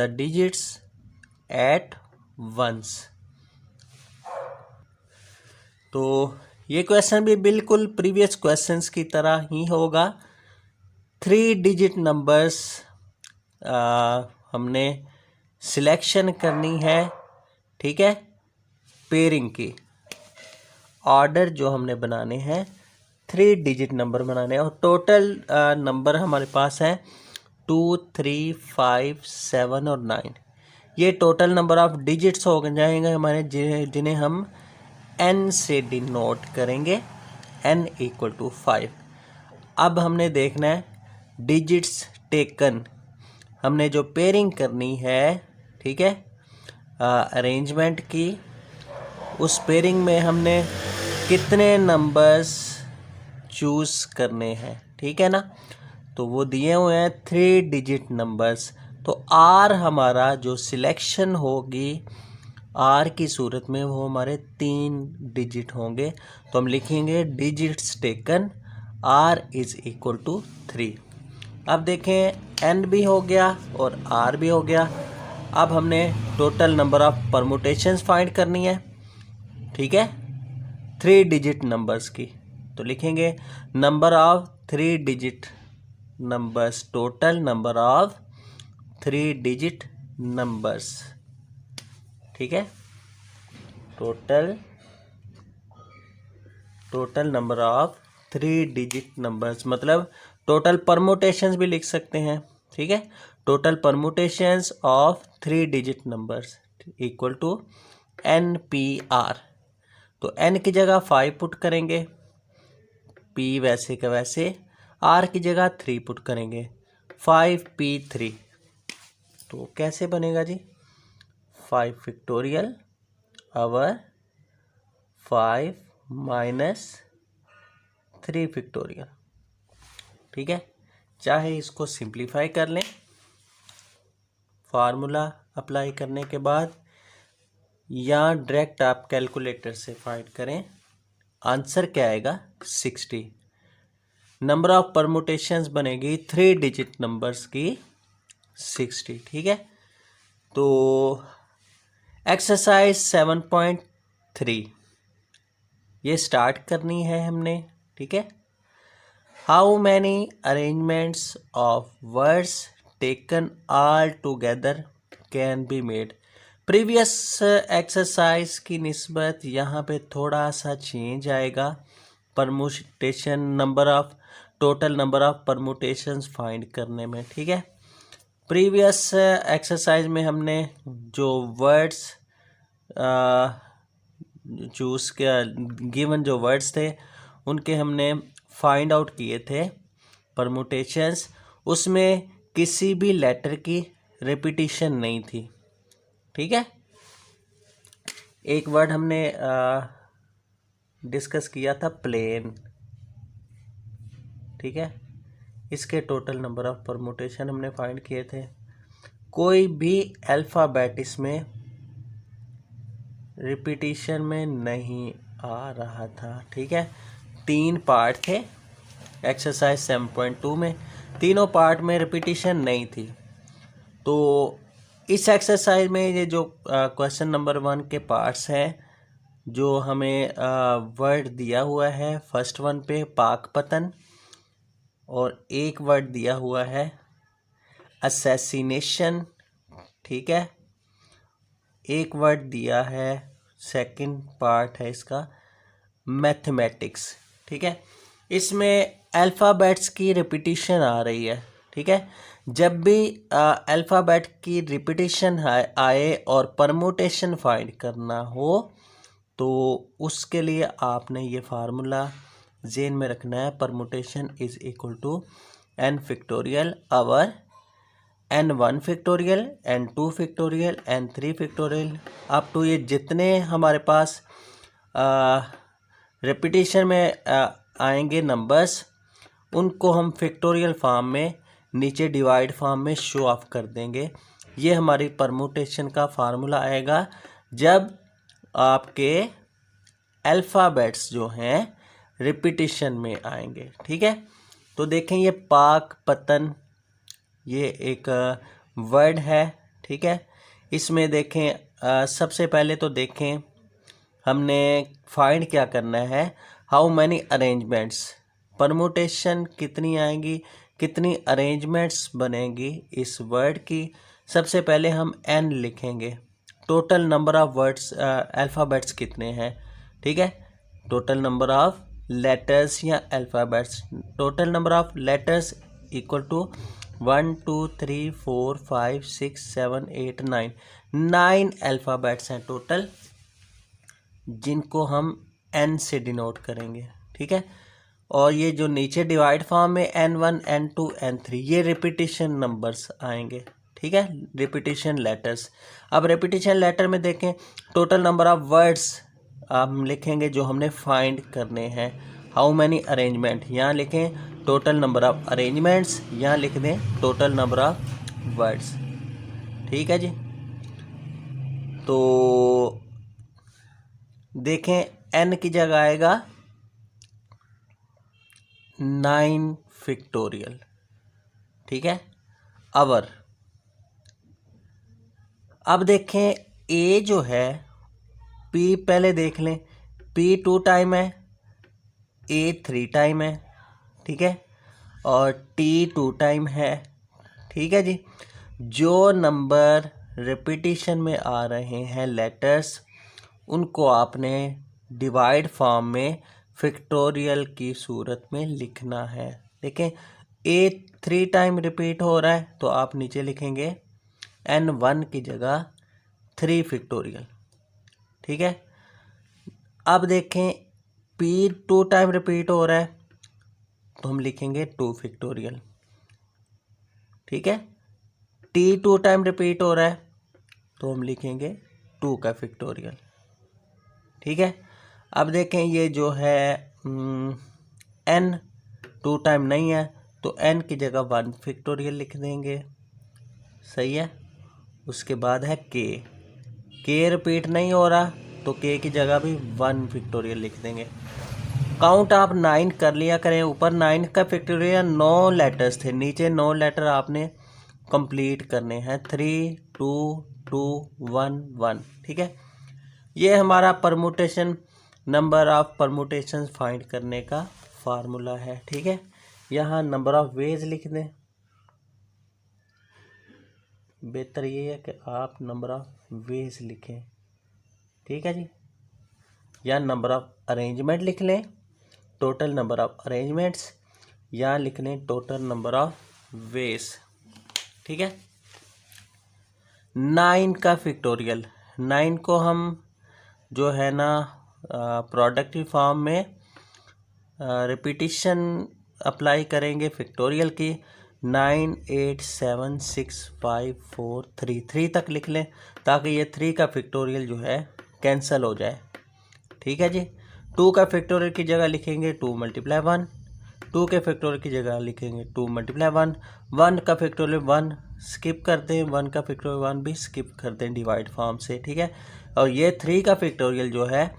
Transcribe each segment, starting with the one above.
The digits eight once. तो ये question भी बिल्कुल प्रीवियस क्वेश्चंस की तरह ही होगा। 3 डिजिट नंबर्स हमने सिलेक्शन करनी है, ठीक है, पेयरिंग की। ऑर्डर जो हमने बनाने हैं 3 डिजिट नंबर बनाने हैं और टोटल नंबर हमारे पास है 2, 3, 5, 7 और 9। ये टोटल नंबर ऑफ डिजिट्स हो जाएंगे हमारे, जिन्हें हम n से डिनोट करेंगे, n = 5। अब हमने देखना है डिजिट्स टेकन, हमने जो पेयरिंग करनी है, ठीक है, अरेंजमेंट की, उस पेयरिंग में हमने कितने नंबर्स चूज़ करने हैं, ठीक है ना। तो वो दिए हुए हैं 3 डिजिट नंबर्स। तो आर हमारा जो सिलेक्शन होगी आर की सूरत में वो हमारे 3 डिजिट होंगे। तो हम लिखेंगे डिजिट्स टेकन आर = 3। अब देखें एन भी हो गया और आर भी हो गया। अब हमने total number of permutations find करनी है, ठीक है, 3 डिजिट नंबर्स की। तो लिखेंगे number of 3 digit numbers, total number of 3 digit numbers, ठीक है, total number of 3 digit numbers, मतलब टोटल परमुटेशंस भी लिख सकते हैं, ठीक है। Total permutations of 3 digit numbers = NPR। तो n की जगह 5 पुट करेंगे, p वैसे का वैसे, r की जगह 3 पुट करेंगे, 5p3। तो कैसे बनेगा जी, 5 फैक्टोरियल ओवर 5 - 3 फैक्टोरियल, ठीक है। चाहे इसको सिंप्लीफाई कर लें फार्मूला अप्लाई करने के बाद, या डायरेक्ट आप कैलकुलेटर से फाइंड करें। आंसर क्या आएगा, 60। नंबर ऑफ परमुटेशंस बनेगी 3 डिजिट नंबर्स की 60, ठीक है। तो एक्सरसाइज 7.3 ये स्टार्ट करनी है हमने, ठीक है। How many arrangements of words taken all together can be made. Previous exercise की निस्बत यहाँ पे थोड़ा सा चेंज आएगा। Permutation number of, total number of permutations find करने में, ठीक है। प्रीवियस एक्सरसाइज में हमने जो वर्ड्स चूज़ किया, गिवन जो वर्ड्स थे उनके हमने फाइंड आउट किए थे परमुटेशंस, उसमें किसी भी लेटर की रिपीटिशन नहीं थी, ठीक है। एक वर्ड हमने डिस्कस किया था प्लेन, ठीक है, इसके टोटल नंबर ऑफ परमुटेशन हमने फाइंड किए थे। कोई भी अल्फ़ाबेट इसमें रिपीटिशन में नहीं आ रहा था, ठीक है। 3 पार्ट थे एक्सरसाइज 7.2 में, तीनों पार्ट में रिपीटिशन नहीं थी। तो इस एक्सरसाइज में ये जो क्वेश्चन नंबर 1 के पार्ट्स हैं, जो हमें वर्ड दिया हुआ है, फर्स्ट वन पे पाकपतन, और एक वर्ड दिया हुआ है असैसिनेशन, ठीक है। एक वर्ड दिया है, सेकंड पार्ट है इसका मैथमेटिक्स, ठीक है। इसमें अल्फ़ाबेट्स की रिपीटिशन आ रही है, ठीक है। जब भी अल्फ़ाबेट की रिपीटिशन आए और परमुटेशन फाइंड करना हो, तो उसके लिए आपने ये फार्मूला ज़हन में रखना है, permutation = n factorial over n1 factorial, n2 factorial, n3 factorial, up to ये जितने हमारे पास रिपीटिशन में आएंगे नंबर्स, उनको हम फैक्टोरियल फॉर्म में नीचे डिवाइड फॉर्म में शो ऑफ कर देंगे। ये हमारी परमुटेशन का फार्मूला आएगा जब आपके अल्फ़ाबेट्स जो हैं रिपीटिशन में आएंगे, ठीक है। तो देखें ये पाक पतन, ये एक वर्ड है, ठीक है। इसमें देखें सबसे पहले तो देखें हमने फाइंड क्या करना है, हाउ मैनी अरेंजमेंट्स, परमुटेशन कितनी आएंगी, कितनी अरेंजमेंट्स बनेंगी इस वर्ड की। सबसे पहले हम n लिखेंगे, total number of words alphabets कितने हैं, ठीक है। टोटल नंबर ऑफ लेटर्स या alphabets, total number of letters equal to 1 2 3 4 5 6 7 8 9, 9 alphabets हैं टोटल, जिनको हम n से डिनोट करेंगे, ठीक है। और ये जो नीचे डिवाइड फॉर्म में n1 n2 n3 ये रिपीटिशन नंबर्स आएंगे, ठीक है, रिपीटिशन लेटर्स। अब रिपीटिशन लेटर में देखें टोटल नंबर ऑफ वर्ड्स हम लिखेंगे जो हमने फाइंड करने हैं, हाउ मैनी अरेंजमेंट, यहाँ लिखें टोटल नंबर ऑफ अरेंजमेंट्स, यहाँ लिख दें टोटल नंबर ऑफ वर्ड्स, ठीक है जी। तो देखें n की जगह आएगा 9 फैक्टोरियल, ठीक है, आवर। अब देखें a जो है p पहले देख लें, p 2 टाइम है, a 3 टाइम है, ठीक है, और t 2 टाइम है, ठीक है जी। जो नंबर रिपीटिशन में आ रहे हैं लेटर्स, उनको आपने डिवाइड फॉर्म में फैक्टोरियल की सूरत में लिखना है। देखें a 3 टाइम रिपीट हो रहा है तो आप नीचे लिखेंगे n1 की जगह 3 फैक्टोरियल, ठीक है। अब देखें p 2 टाइम रिपीट हो रहा है तो हम लिखेंगे 2 फैक्टोरियल, ठीक है। t 2 टाइम रिपीट हो रहा है तो हम लिखेंगे 2 का फैक्टोरियल, ठीक है। अब देखें ये जो है n 2 टाइम नहीं है तो n की जगह 1 फैक्टोरियल लिख देंगे, सही है। उसके बाद है k रिपीट नहीं हो रहा तो k की जगह भी 1 फैक्टोरियल लिख देंगे। काउंट आप 9 कर लिया करें, ऊपर 9 का फैक्टोरियल 9 लेटर्स थे, नीचे 9 लेटर आपने कंप्लीट करने हैं, 3 2 2 1 1, ठीक है। ये हमारा permutation, number of permutation find करने का फार्मूला है, ठीक है। यहाँ नंबर ऑफ वेज लिख दें, बेहतर ये है कि आप नंबर ऑफ वेज लिखें, ठीक है जी। या नंबर ऑफ अरेंजमेंट लिख लें, टोटल नंबर ऑफ अरेंजमेंट्स, या लिख लें टोटल नंबर ऑफ वेज, ठीक है। 9 का फैक्टोरियल, 9 को हम जो है ना प्रोडक्टिव फॉर्म में रिपीटिशन अप्लाई करेंगे फैक्टोरियल की, 9 8 7 6 5 4 3 3 तक लिख लें ताकि ये 3 का फैक्टोरियल जो है कैंसिल हो जाए, ठीक है जी। 2 का फैक्टोरियल की जगह लिखेंगे 2 × 1, 2 के फैक्टोरियल की जगह लिखेंगे 2 × 1, 1 का फैक्टोरियल 1 स्किप कर दें, 1 का फैक्टोरियल 1 भी स्किप कर दें डिवाइड फॉर्म से, ठीक है। और ये 3 का फैक्टोरियल जो है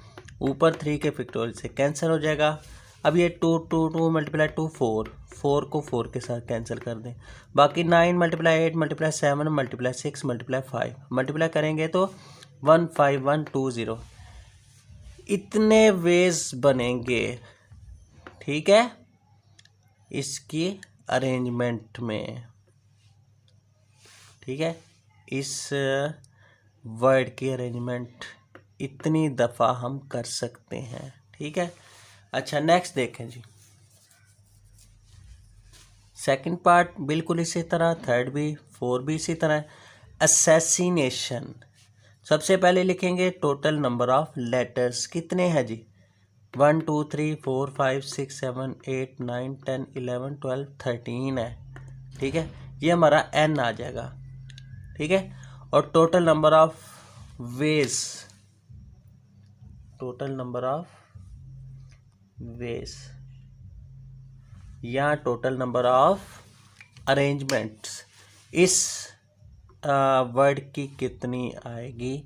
ऊपर 3 के फैक्टोरियल से कैंसिल हो जाएगा। अब ये 2 2 2 × 2 4, 4 को 4 के साथ कैंसिल कर दें, बाकी 9 × 8 × 7 × 6 × 5 मल्टीप्लाई करेंगे तो 15120, इतने वेज बनेंगे, ठीक है, इसकी अरेंजमेंट में, ठीक है। इस वर्ड की अरेंजमेंट इतनी दफ़ा हम कर सकते हैं, ठीक है। अच्छा नेक्स्ट देखें जी, सेकंड पार्ट बिल्कुल इसी तरह, थर्ड भी, फोर भी इसी तरह। असैसिनेशन, सबसे पहले लिखेंगे टोटल नंबर ऑफ लेटर्स कितने हैं जी, 1 2 3 4 5 6 7 8 9 10 11 12 13 है, ठीक है। ये हमारा n आ जाएगा, ठीक है। और total number of veg, total number of veg, या टोटल नंबर ऑफ अरेंजमेंट्स, इस वर्ड की कितनी आएगी,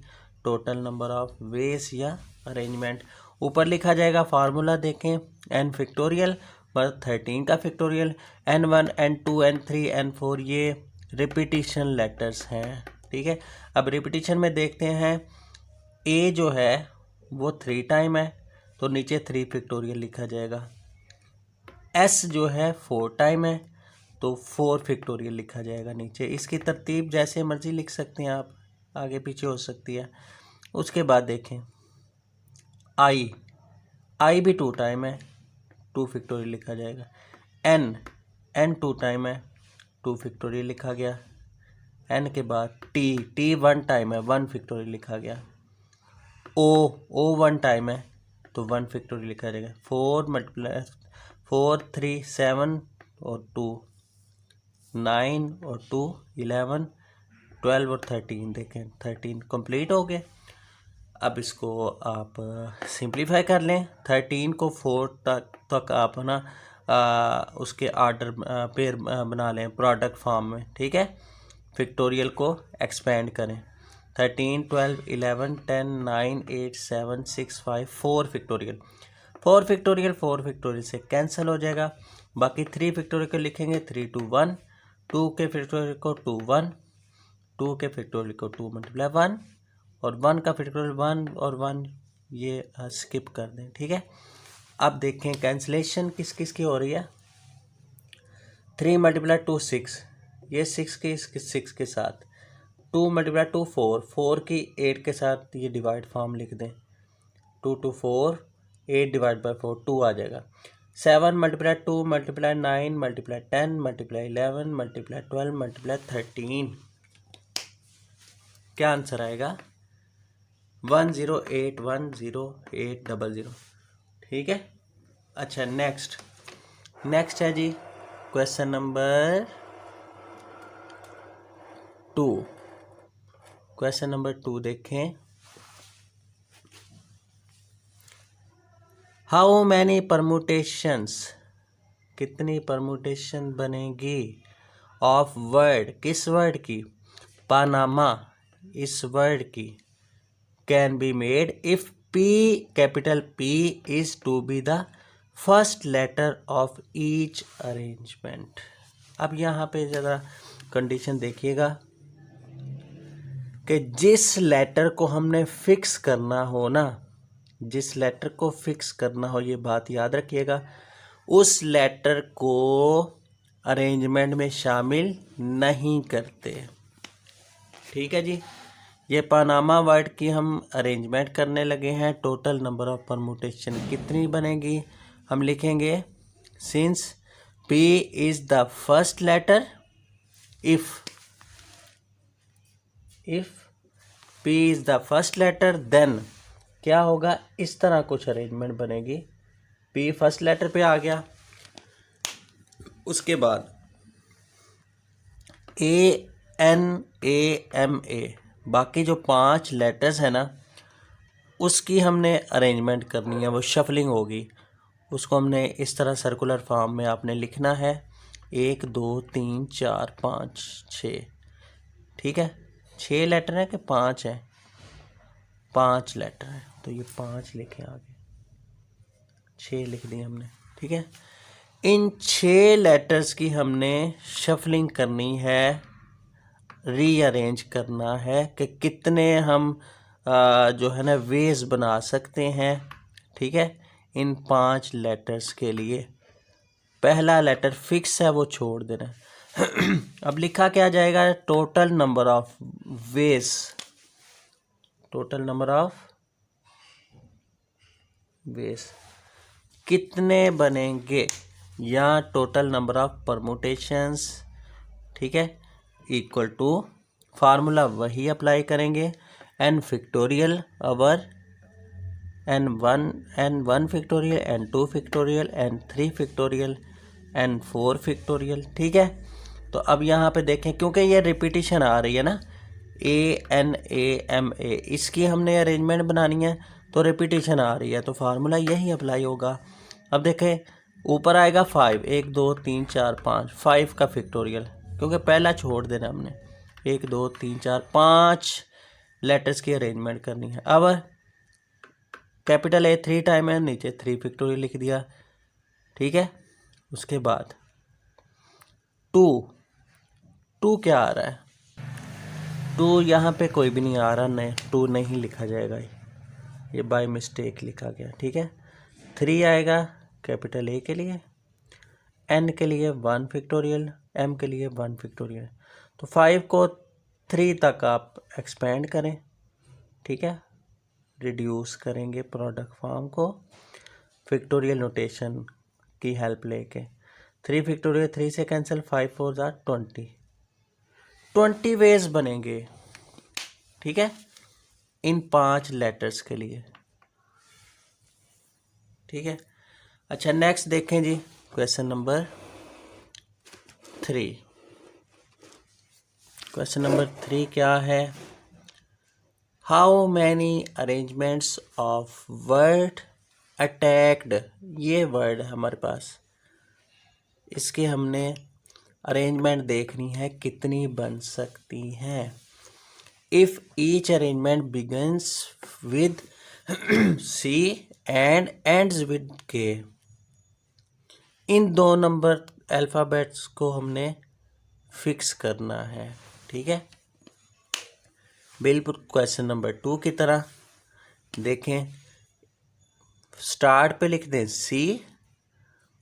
टोटल नंबर ऑफ वेज या अरेंजमेंट। ऊपर लिखा जाएगा फार्मूला देखें, n फैक्टोरियल मतलब 13 का factorial, n1 n2 n3 n4 ये रिपीटिशन लेटर्स हैं, ठीक है। अब रिपीटिशन में देखते हैं, ए जो है वो 3 टाइम है तो नीचे 3 फैक्टोरियल लिखा जाएगा। एस जो है 4 टाइम है तो 4 फैक्टोरियल लिखा जाएगा नीचे। इसकी तरतीब जैसे मर्जी लिख सकते हैं आप, आगे पीछे हो सकती है। उसके बाद देखें आई भी 2 टाइम है, 2 फैक्टोरियल लिखा जाएगा। एन 2 टाइम है, 2 फैक्टोरियल लिखा गया। एन के बाद टी 1 टाइम है, 1 फैक्टोरियल लिखा गया। ओ 1 टाइम है तो 1 फैक्टोरियल लिखा जाएगा। 4 3 7 और 2 9 और 2 11 12 और 13, देखें 13 कंप्लीट हो गए। अब इसको आप सिंप्लीफाई कर लें। 13 को 4 तक आप ना उसके आर्डर पेयर बना लें प्रोडक्ट फॉर्म में, ठीक है। फैक्टोरियल को एक्सपेंड करें। 13 12 11 10 9 8 7 6 5 4 फैक्टोरियल। 4 फैक्टोरियल से कैंसिल हो जाएगा। बाकी 3 फैक्टोरियल को लिखेंगे 3 2 1, 2 के फैक्टोरियल को 2 1, 2 के फैक्टोरियल को 2 मल्टीप्लाई 1 और 1 का फैक्टोरियल 1 और 1 ये स्किप कर दें, ठीक है। अब देखें कैंसिलेशन किस किस की हो रही है। 3 मल्टीप्लाई 2 6, ये 6 के साथ। 2 मल्टीप्लाई 2 4, 4 की 8 के साथ ये डिवाइड फॉर्म लिख दें। 2 2 4, 8 डिवाइड बाई 4 2 आ जाएगा। 7 multiply 2 multiply 9 multiply 10 multiply 11 multiply 12 multiply 13, क्या आंसर आएगा 10810800, ठीक है। अच्छा नेक्स्ट है जी क्वेश्चन नंबर 2। क्वेश्चन नंबर 2 देखें। हाउ मैनी परमुटेशंस, कितनी परमुटेशन बनेगी ऑफ वर्ड, किस वर्ड की, पानामा, इस वर्ड की, can be made if P capital P is to be the first letter of each arrangement. अब यहाँ पे ज़रा कंडीशन देखिएगा कि जिस लेटर को हमने फिक्स करना हो ना, जिस लेटर को फिक्स करना हो, ये बात याद रखिएगा, उस लेटर को अरेंजमेंट में शामिल नहीं करते, ठीक है जी। ये पानामा वर्ड की हम अरेंजमेंट करने लगे हैं। टोटल नंबर ऑफ परमुटेशन कितनी बनेगी, हम लिखेंगे since P is the first letter, if P is the first letter then क्या होगा, इस तरह कुछ अरेंजमेंट बनेगी। P फर्स्ट लेटर पे आ गया, उसके बाद ANAMA, बाकी जो 5 लेटर्स है ना उसकी हमने अरेंजमेंट करनी है, वो शफलिंग होगी। उसको हमने इस तरह सर्कुलर फॉर्म में आपने लिखना है 1 2 3 4 5 6, ठीक है। 6 लेटर है कि 5 है, 5 लेटर है तो ये 5 लिखे आगे, 6 लिख दिए हमने, ठीक है। इन 6 लेटर्स की हमने शफलिंग करनी है, रीअरेंज करना है कि कितने हम जो है ना वेज बना सकते हैं, ठीक है। इन 5 लेटर्स के लिए पहला लेटर फिक्स है, वो छोड़ देना है। अब लिखा क्या जाएगा, total number of veg, total number of veg कितने बनेंगे, या टोटल नंबर ऑफ परमुटेशंस, ठीक है, इक्वल टू फार्मूला वही अप्लाई करेंगे, n factorial over n1 factorial, n2 factorial, n3 factorial, n4 factorial, ठीक है। तो अब यहाँ पे देखें, क्योंकि ये रिपीटिशन आ रही है ना, ANAMA, इसकी हमने अरेंजमेंट बनानी है तो रिपीटिशन आ रही है तो फार्मूला यही अप्लाई होगा। अब देखें ऊपर आएगा 5, 1 2 3 4 5, 5 का फैक्टोरियल, क्योंकि पहला छोड़ देना हमने, 1 2 3 4 5 लेटर्स की अरेंजमेंट करनी है। अब कैपिटल A 3 टाइम है, नीचे 3 फैक्टोरियल लिख दिया, ठीक है। उसके बाद 2 क्या आ रहा है, टू यहाँ पे कोई भी नहीं आ रहा, नहीं टू नहीं लिखा जाएगा, ये बाय मिस्टेक लिखा गया, ठीक है। 3 आएगा कैपिटल ए के लिए, n के लिए 1 फैक्टोरियल, m के लिए 1 फैक्टोरियल। तो 5 को 3 तक आप एक्सपेंड करें, ठीक है, रिड्यूस करेंगे प्रोडक्ट फॉर्म को फैक्टोरियल नोटेशन की हेल्प लेके। 3 फैक्टोरियल 3 से कैंसिल, 5 4 ज़ा 20 वेज बनेंगे, ठीक है, इन 5 लेटर्स के लिए, ठीक है। अच्छा नेक्स्ट देखें जी, क्वेश्चन नंबर 3। क्वेश्चन नंबर 3 क्या है? How many arrangements of word attacked, ये वर्ड है हमारे पास, इसके हमने अरेंजमेंट देखनी है कितनी बन सकती हैं। If each arrangement begins with C and ends with K, in 2 number alphabets को हमने फिक्स करना है, ठीक है। बिल्कुल क्वेश्चन नंबर 2 की तरह देखें, स्टार्ट पे लिख दें सी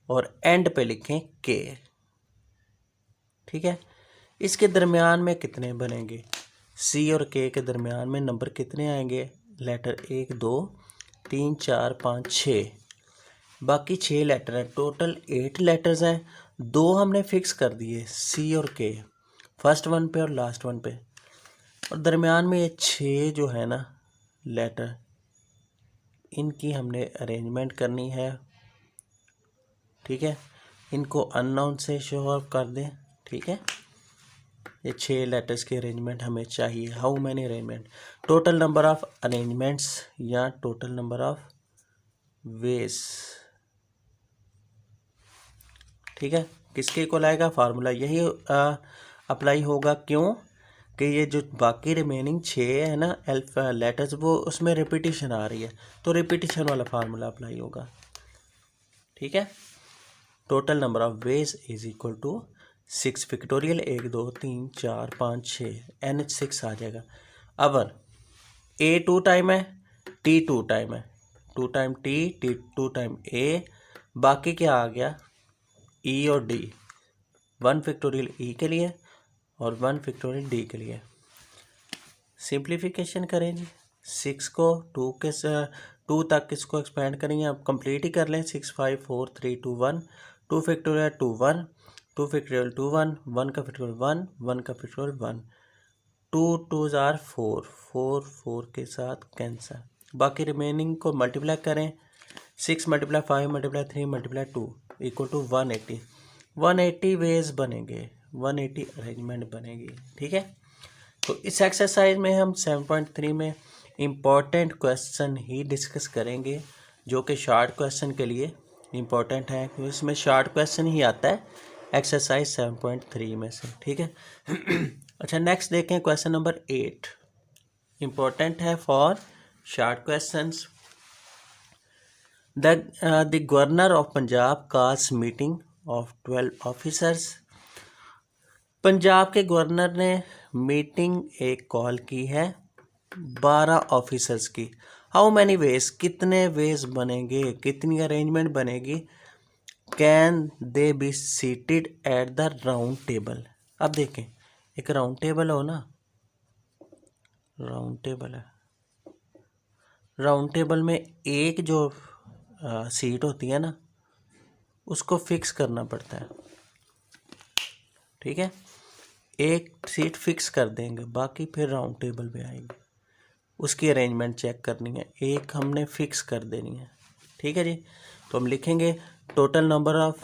और एंड पे लिखें के, ठीक है। इसके दरमियान में कितने बनेंगे? सी और के के दरमियान में नंबर कितने आएंगे? लेटर 1 2 3 4 5 6, बाकी 6 लेटर हैं, टोटल 8 लेटर्स हैं। 2 हमने फिक्स कर दिए सी और के, फर्स्ट वन पे और लास्ट वन पे, और दरमियान में ये 6 जो है ना लेटर, इनकी हमने अरेंजमेंट करनी है, ठीक है। इनको अननोन से शो ऑफ कर दें, ठीक है। ये 6 लेटर्स की अरेंजमेंट हमें चाहिए। How many arrangement, total number of arrangements या टोटल नंबर ऑफ वेज, ठीक है। किसके इक्वल आएगा? फार्मूला यही अप्लाई होगा, क्यों कि ये जो बाकी रिमेनिंग 6 है ना अल्फा लेटर्स, वो उसमें रिपीटिशन आ रही है, तो रिपीटिशन वाला फार्मूला अप्लाई होगा, ठीक है। Total number of ways is equal to 6 factorial, 1 2 3 4 5 6, n 6 आ जाएगा। अब ए 2 टाइम है, टी 2 टाइम है, 2 time T, T 2 time A, बाकी क्या आ गया? ई और डी, 1 फैक्टोरियल ई के लिए और 1 फैक्टोरियल डी के लिए। सिंप्लीफिकेशन करें जी, 6 को 2 तक इसको एक्सपेंड करेंगे, आप कंप्लीट ही कर लें। 6 5 4 3 2 1, 2 फैक्टोरियल 2 1, 2 फैक्टोरियल 2 1, 1 का फैक्टोरियल 1, 1 का फैक्टोरियल 1, 2 2 जार 4, 4 4 के साथ कैंसिल, बाकी रिमेनिंग को मल्टीप्लाई करें। 6 multiply 5 multiply 3 multiply 2 equal to 180, 180 ways बनेंगे, 180 अरेंजमेंट बनेगी, ठीक है। तो इस एक्सरसाइज में हम 7.3 में इम्पॉर्टेंट क्वेश्चन ही डिस्कस करेंगे, जो कि शॉर्ट क्वेश्चन के लिए इम्पॉर्टेंट है, क्योंकि इसमें शॉर्ट क्वेश्चन ही आता है एक्सरसाइज 7.3 में से, ठीक है। अच्छा नेक्स्ट देखें, क्वेश्चन नंबर 8 इम्पॉर्टेंट है for short questions. The governor of Punjab calls meeting of 12 officers, Punjab के गवर्नर ने मीटिंग एक कॉल की है 12 ऑफिसर्स की। हाउ मैनी वेज, कितने वेज बनेंगे, कितनी अरेंजमेंट बनेगी? Can they be seated at the round table. अब देखें, एक राउंड टेबल हो ना, राउंड टेबल है, राउंड टेबल में एक जो सीट होती है ना, उसको फिक्स करना पड़ता है, ठीक है। एक सीट फिक्स कर देंगे, बाकी फिर राउंड टेबल पे आएंगे, उसकी अरेंजमेंट चेक करनी है, एक हमने फिक्स कर देनी है, ठीक है जी। तो हम लिखेंगे टोटल नंबर ऑफ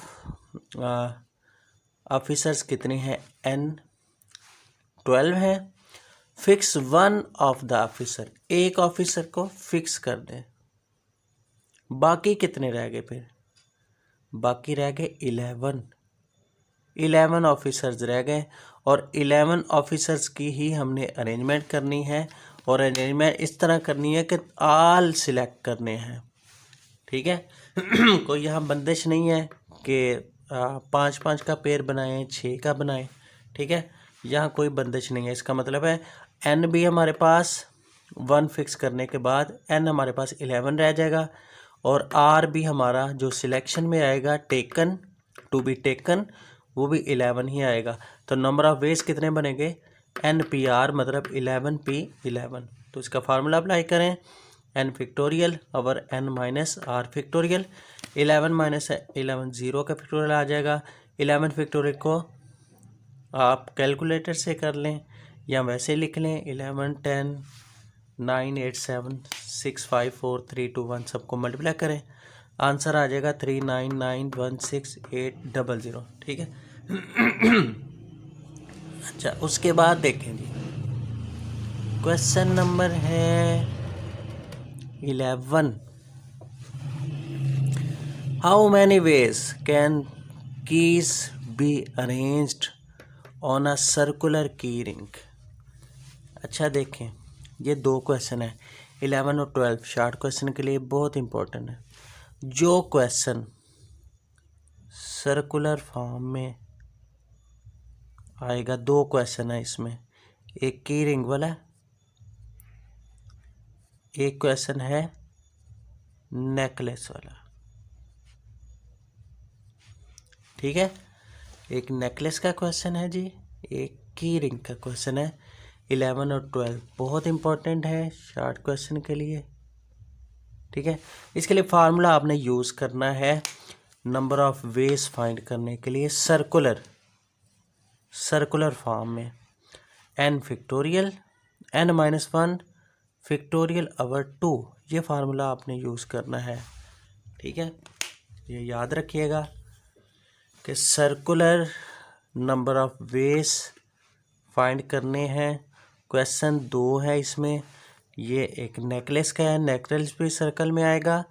ऑफिसर्स कितने हैं? n 12 है। फिक्स 1 ऑफ द ऑफिसर, एक ऑफिसर को फिक्स कर दें, बाकी कितने रह गए? फिर बाकी रह गए 11 ऑफिसर्स रह गए, और 11 ऑफिसर्स की ही हमने अरेंजमेंट करनी है, और अरेंजमेंट इस तरह करनी है कि ऑल सिलेक्ट करने हैं, ठीक है। कोई यहाँ बंदिश नहीं है कि 5 5 का पेयर बनाएं, 6 का बनाएं, ठीक है, यहाँ कोई बंदिश नहीं है। इसका मतलब है एन भी हमारे पास 1 फिक्स करने के बाद एन हमारे पास 11 रह जाएगा, और आर भी हमारा जो सिलेक्शन में आएगा टेकन टू बी टेकन वो भी 11 ही आएगा। तो नंबर ऑफ वेज कितने बनेंगे, एन पी आर मतलब 11p11। तो इसका फार्मूला अप्लाई करें, एन फैक्टोरियल और n minus r factorial. 11 minus 11 0 का फैक्टोरियल आ जाएगा। 11 फैक्टोरियल को आप कैलकुलेटर से कर लें या वैसे लिख लें, 11 10 9 8 7 6 5 4 3 2 1 सबको मल्टीप्लाई करें, आंसर आ जाएगा 39916800। ठीक है। अच्छा, उसके बाद देखें जी, क्वेश्चन नंबर है 11। How many ways can keys be arranged on a circular की रिंग। अच्छा देखें, ये 2 क्वेश्चन है, 11 और 12 शॉर्ट क्वेश्चन के लिए बहुत इंपॉर्टेंट है। जो क्वेश्चन सर्कुलर फॉर्म में आएगा, 2 क्वेश्चन है इसमें, एक की रिंग वाला, एक क्वेश्चन है नेकलेस वाला। ठीक है, एक नेकलेस का क्वेश्चन है जी, एक की रिंग का क्वेश्चन है। 11 और 12 बहुत इंपॉर्टेंट है शॉर्ट क्वेश्चन के लिए। ठीक है, इसके लिए फार्मूला आपने यूज़ करना है नंबर ऑफ वेज फाइंड करने के लिए सर्कुलर फॉर्म में, n factorial n minus 1 factorial over 2, ये फार्मूला आपने यूज़ करना है। ठीक है, ये याद रखिएगा कि circular number of veg find करने हैं। क्वेश्चन 2 है इसमें, ये एक नेकलेस का है, नेकलेस भी सर्कल में आएगा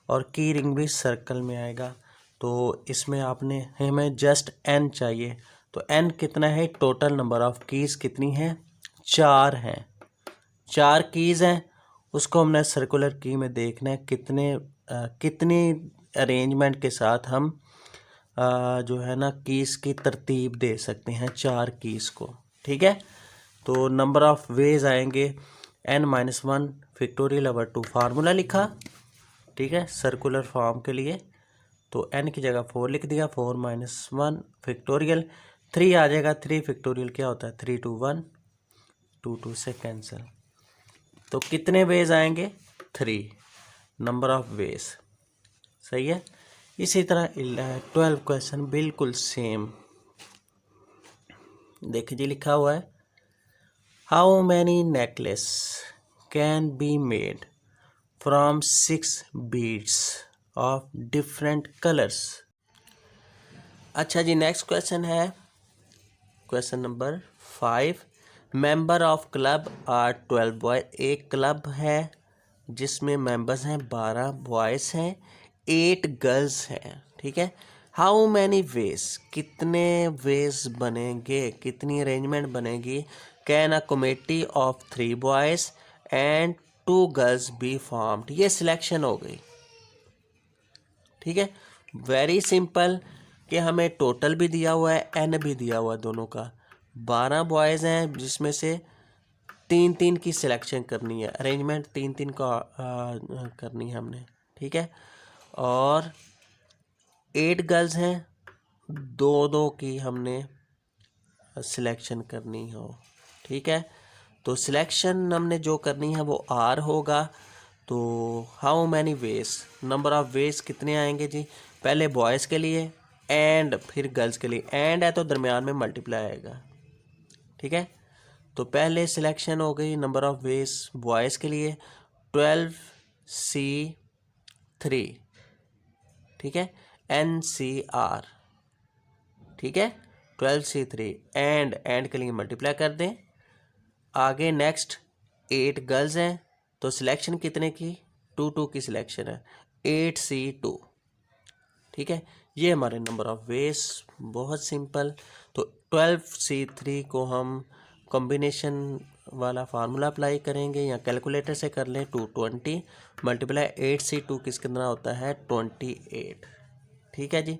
और की रिंग भी सर्कल में आएगा। तो इसमें आपने हमें जस्ट एन चाहिए, तो एन कितना है, टोटल नंबर ऑफ कीज़ कितनी हैं, 4 हैं, 4 कीज़ हैं। उसको हमने सर्कुलर की में देखना है कितनी अरेंजमेंट के साथ हम जो है ना कीज़ की तरतीब दे सकते हैं 4 कीज़ को। ठीक है, तो नंबर ऑफ वेज आएंगे n minus 1 factorial over 2, formula लिखा। ठीक है, सर्कुलर फॉर्म के लिए तो एन की जगह 4 लिख दिया, 4 माइनस 1 फैक्टोरियल, 3 आ जाएगा, 3 फैक्टोरियल क्या होता है, 3 2 1, 2 2 से कैंसिल। तो कितने वेज आएंगे, 3 नंबर ऑफ वेज। सही है। इसी तरह 12 क्वेश्चन बिल्कुल सेम, देखिए जी लिखा हुआ है, how many necklace can be made from 6 beads of different colours. अच्छा जी, नेक्स्ट क्वेश्चन है question number 5। Member of club are 12 boy, एक क्लब है जिसमें मेंबर्स हैं 12 बॉयज़ हैं, 8 गर्ल्स हैं। ठीक है, हाउ मैनी वेज, कितने वेज बनेंगे, कितनी अरेंजमेंट बनेगी, can a committee of 3 boys and 2 girls be formed. ये सिलेक्शन हो गई। ठीक है, वेरी सिंपल कि हमें टोटल भी दिया हुआ है, एन भी दिया हुआ है, दोनों का 12 बॉयज़ हैं जिसमें से 3 की सिलेक्शन करनी है, अरेंजमेंट 3 का करनी है हमने। ठीक है, और 8 गर्ल्स हैं, 2 की हमने सिलेक्शन करनी हो। ठीक है, तो सिलेक्शन हमने जो करनी है वो आर होगा। तो how many ways, number of veg कितने आएंगे जी, पहले बॉयज़ के लिए एंड फिर गर्ल्स के लिए, एंड है तो दरमियान में मल्टीप्लाई आएगा। ठीक है, तो पहले सिलेक्शन हो गई नंबर ऑफ वेज बॉयज़ के लिए 12C3। ठीक है, NCR। ठीक है, 12C3 एंड के लिए मल्टीप्लाई कर दें। आगे नेक्स्ट 8 गर्ल्स हैं, तो सिलेक्शन कितने की, 2 की सिलेक्शन है, 8C2। ठीक है, ये हमारे नंबर ऑफ वेज, बहुत सिंपल। तो 12C3 को हम कॉम्बिनेशन वाला फार्मूला अप्लाई करेंगे या कैलकुलेटर से कर लें, 220 मल्टीप्लाई 8C2 कितना होता है, 28। ठीक है जी,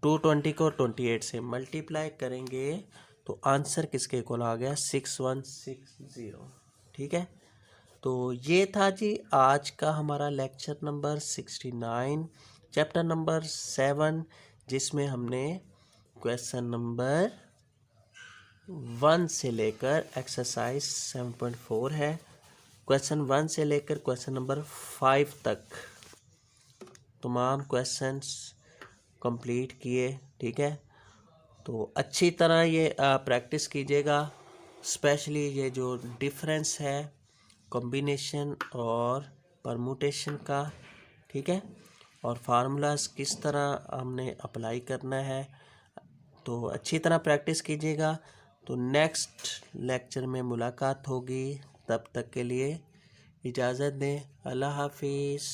220 को 28 से मल्टीप्लाई करेंगे तो आंसर किसके इक्वल आ गया 6160। ठीक है, तो ये था जी आज का हमारा लेक्चर नंबर 69, चैप्टर नंबर 7, जिसमें हमने क्वेश्चन नंबर 1 से लेकर एक्सरसाइज 7.4 है, क्वेश्चन 1 से लेकर क्वेश्चन नंबर 5 तक तमाम क्वेश्चंस कंप्लीट किए। ठीक है, तो अच्छी तरह ये प्रैक्टिस कीजिएगा, स्पेशली ये जो डिफरेंस है कॉम्बिनेशन और परमुटेशन का। ठीक है, और फार्मूलाज किस तरह हमने अप्लाई करना है, तो अच्छी तरह प्रैक्टिस कीजिएगा। तो नेक्स्ट लेक्चर में मुलाकात होगी, तब तक के लिए इजाज़त दें। अल्लाह हाफिज़।